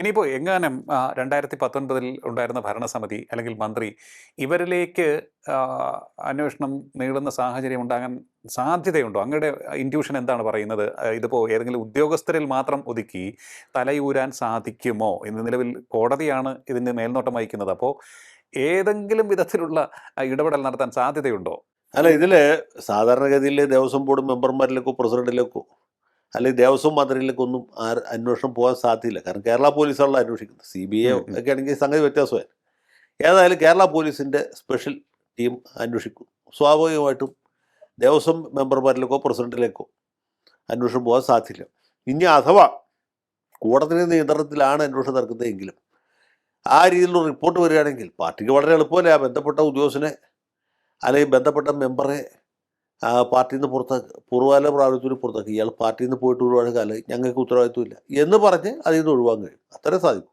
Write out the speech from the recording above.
ഇനിയിപ്പോൾ എങ്ങാനും 2019 ഉണ്ടായിരുന്ന ഭരണസമിതി അല്ലെങ്കിൽ മന്ത്രി ഇവരിലേക്ക് അന്വേഷണം നീളുന്ന സാഹചര്യം ഉണ്ടാകാൻ സാധ്യതയുണ്ടോ? അങ്ങയുടെ ഇൻറ്റ്യൂഷൻ എന്താണ് പറയുന്നത്? ഇതിപ്പോൾ ഏതെങ്കിലും ഉദ്യോഗസ്ഥരിൽ മാത്രം ഒതുക്കി തലയൂരാൻ സാധിക്കുമോ? ഇന്ന് നിലവിൽ കോടതിയാണ് ഇതിന് മേൽനോട്ടം വഹിക്കുന്നത്. അപ്പോൾ ഏതെങ്കിലും വിധത്തിലുള്ള ഇടപെടൽ നടത്താൻ സാധ്യതയുണ്ടോ? അല്ല, ഇതിൽ സാധാരണഗതിയിൽ ദേവസ്വം ബോർഡ് മെമ്പർമാരിലേക്കോ പ്രസിഡന്റിലേക്കോ അല്ലെങ്കിൽ ദേവസ്വം മന്ത്രിയിലേക്കൊന്നും അന്വേഷണം പോകാൻ സാധ്യതയില്ല. കാരണം കേരള പോലീസാണല്ലോ അന്വേഷിക്കുന്നത്. CBI ഒക്കെ ആണെങ്കിൽ സംഗതി വ്യത്യാസമായി. ഏതായാലും കേരള പോലീസിൻ്റെ സ്പെഷ്യൽ ടീം അന്വേഷിക്കും. സ്വാഭാവികമായിട്ടും ദേവസ്വം മെമ്പർമാരിലേക്കോ പ്രസിഡന്റിലേക്കോ അന്വേഷണം പോകാൻ സാധ്യതയില്ല. ഇനി അഥവാ കോടതി നിയന്ത്രണത്തിലാണ് അന്വേഷണം നടക്കുന്നതെങ്കിലും ആ രീതിയിലുള്ള റിപ്പോർട്ട് വരികയാണെങ്കിൽ പാർട്ടിക്ക് വളരെ എളുപ്പമല്ലേ ആ ബന്ധപ്പെട്ട ഉദ്യോഗസ്ഥനെ അല്ലെങ്കിൽ ബന്ധപ്പെട്ട മെമ്പറെ പാർട്ടിയിൽ നിന്ന് പുറത്താക്കുക, പൂർവ്വകാല പ്രാബല്യത്തിൽ പുറത്താക്കുക. ഇയാൾ പാർട്ടിയിൽ നിന്ന് പോയിട്ട് ഒരുപാട് കാലം ഞങ്ങൾക്ക് ഉത്തരവാദിത്വമില്ല എന്ന് പറഞ്ഞ് അതിൽ നിന്ന് ഒഴിവാക്കാൻ കഴിയും. അത്രയും സാധിക്കും.